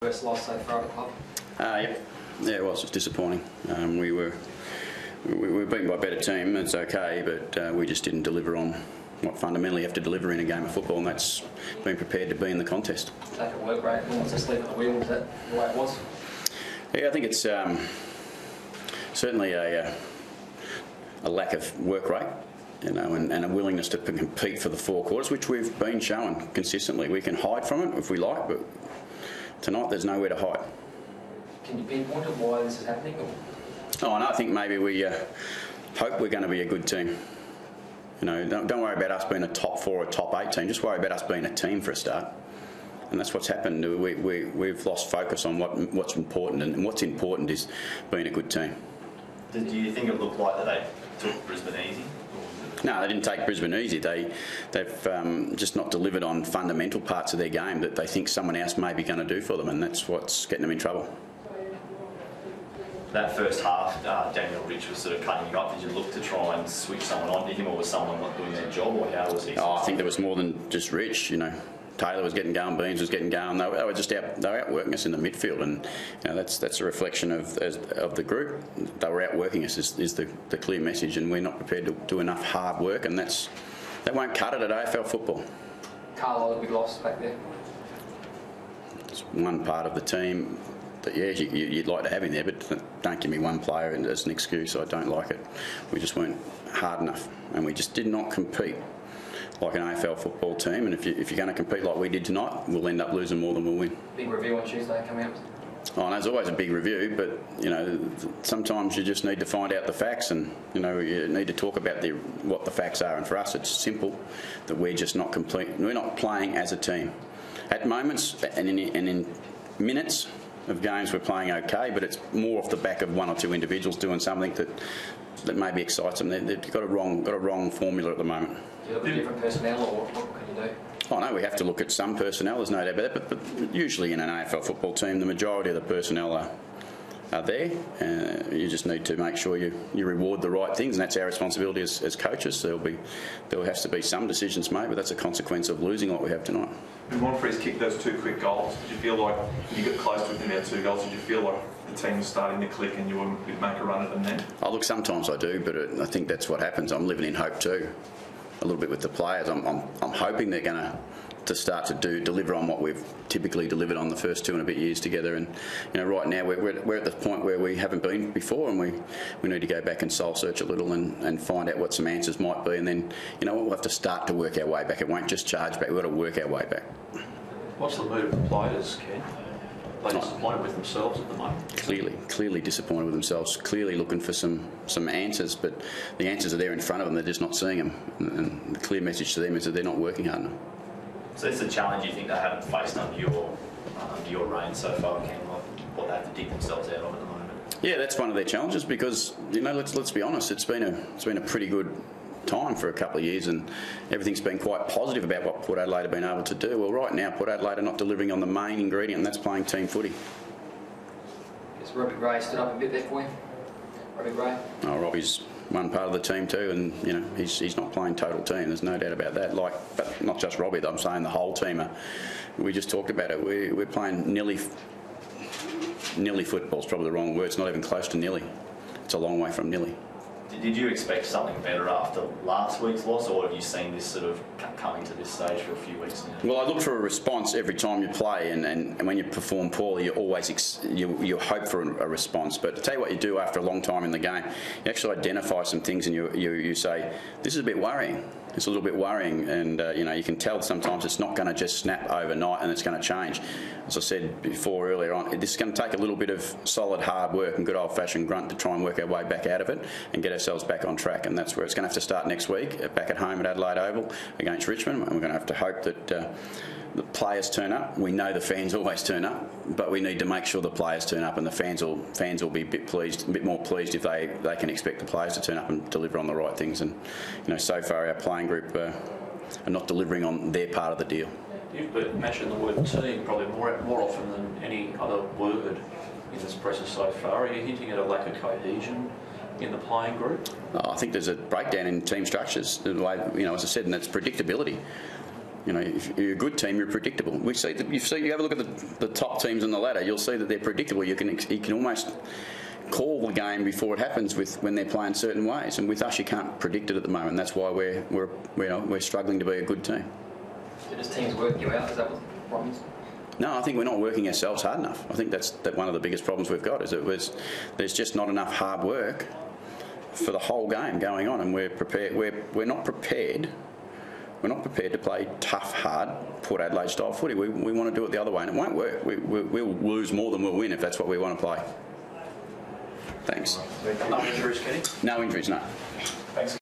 Worst loss so far at the club? Yeah, it was disappointing. We were beaten by a better team. It's okay, but we just didn't deliver on what fundamentally you have to deliver in a game of football, and that's being prepared to be in the contest. Lack of work rate, almost just leaving the wheel. Is that the way it was? Yeah, I think it's certainly a lack of work rate, and a willingness to compete for the four quarters, which we've been showing consistently. We can hide from it if we like, but tonight there's nowhere to hide. Can you pinpoint why this is happening? Oh, and I think maybe we hope we're going to be a good team. You know, don't worry about us being a top 4 or top 8 team. Just worry about us being a team for a start. And that's what's happened. We've lost focus on what's important, and what's important is being a good team. Do you think it looked like that they took Brisbane easy? No, they didn't take Brisbane easy. They've just not delivered on fundamental parts of their game that they think someone else may be going to do for them, and that's what's getting them in trouble. That first half, Daniel Rich was sort of cutting you up. Did you look to try and switch someone onto him, or was someone not doing their job, or how was he? Oh, I think there was more than just Rich. You know, Taylor was getting going, Beans was getting going. They were just outworking us in the midfield, and you know, that's a reflection of the group. They were outworking us is the clear message, and we're not prepared to do enough hard work, and that won't cut it at AFL football. Carlisle, a big loss back there. It's one part of the team that, yeah, you'd like to have in there, but don't give me one player as an excuse. I don't like it. We just weren't hard enough, and we just did not compete like an AFL football team. And if you're going to compete like we did tonight, we'll end up losing more than we'll win. Big review on Tuesday coming up. Oh, and there's always a big review, but you know, sometimes you just need to find out the facts, and you know, you need to talk about what the facts are. And for us, it's simple that we're just not complete. We're not playing as a team. At moments and in minutes of games, we're playing okay, but it's more off the back of one or two individuals doing something that maybe excites them. They've got a wrong formula at the moment. Do you look at different personnel, or what can you do? Oh no, we have to look at some personnel, there's no doubt about that, but usually in an AFL football team, the majority of the personnel are there. You just need to make sure you reward the right things, and that's our responsibility as coaches. There has to be some decisions made, but that's a consequence of losing what we have tonight. And Monfils kicked those 2 quick goals. Did you feel like you got close to within our 2 goals? Did you feel like the team was starting to click and you would make a run at them then? Oh, look, sometimes I do, but I think that's what happens. I'm living in hope too, a little bit with the players. I'm hoping they're going to start to deliver on what we've typically delivered on the first 2 and a bit years together. And you know, right now we're at the point where we haven't been before, and we need to go back and soul search a little and find out what some answers might be, and then you know, we'll have to start to work our way back. It won't just charge back. We've got to work our way back. What's the mood of the players, Ken? Are they disappointed with themselves at the moment? Clearly disappointed with themselves. Clearly looking for some answers, but the answers are there in front of them. They're just not seeing them. And the clear message to them is that they're not working hard enough. So it's a challenge you think they haven't faced under your reign so far, Ken? What they have to dig themselves out of at the moment? Yeah, that's one of their challenges, because you know, let's be honest. It's been a pretty good time for a couple of years, and everything's been quite positive about what Port Adelaide have been able to do. Well, right now Port Adelaide are not delivering on the main ingredient, and that's playing team footy. Has Robbie Gray stood up a bit there for you? Robbie Gray? Oh, Robbie's one part of the team too, and you know, he's not playing total team. There's no doubt about that. But not just Robbie. I'm saying the whole team. We just talked about it. We're playing nearly football. Is probably the wrong word. It's not even close to nearly. It's a long way from nearly. Did you expect something better after last week's loss, or have you seen this sort of coming to this stage for a few weeks now? Well, I look for a response every time you play, and when you perform poorly, you always you hope for a response. But to tell you what you do after a long time in the game, you actually identify some things, and you say, this is a bit worrying. It's a little bit worrying, and you know, you can tell sometimes it's not going to just snap overnight and it's going to change. As I said before earlier on, this is going to take a little bit of solid hard work and good old-fashioned grunt to try and work our way back out of it and get ourselves back on track, and that's where it's going to have to start next week, back at home at Adelaide Oval against Richmond, and we're going to have to hope that the players turn up. We know the fans always turn up, but we need to make sure the players turn up, and the fans will be a bit more pleased if they can expect the players to turn up and deliver on the right things. And you know, so far our playing group are not delivering on their part of the deal. You've mentioned the word team probably more often than any other word in this presser so far. Are you hinting at a lack of cohesion in the playing group? I think there's a breakdown in team structures. The way, you know, as I said, and that's predictability. You know, if you're a good team, you're predictable. We see that you have a look at the top teams on the ladder. You'll see that they're predictable. You can almost call the game before it happens when they're playing certain ways. And with us, you can't predict it at the moment. That's why we're struggling to be a good team. So just teams working you out, is that what the problem is? No, I think we're not working ourselves hard enough. I think that's one of the biggest problems we've got is there's just not enough hard work for the whole game going on, and we're not prepared. We're not prepared to play tough, hard Port Adelaide style footy. We want to do it the other way, and it won't work. We'll lose more than we'll win if that's what we want to play. Thanks. No injuries, Kenny? No injuries, no. Thanks.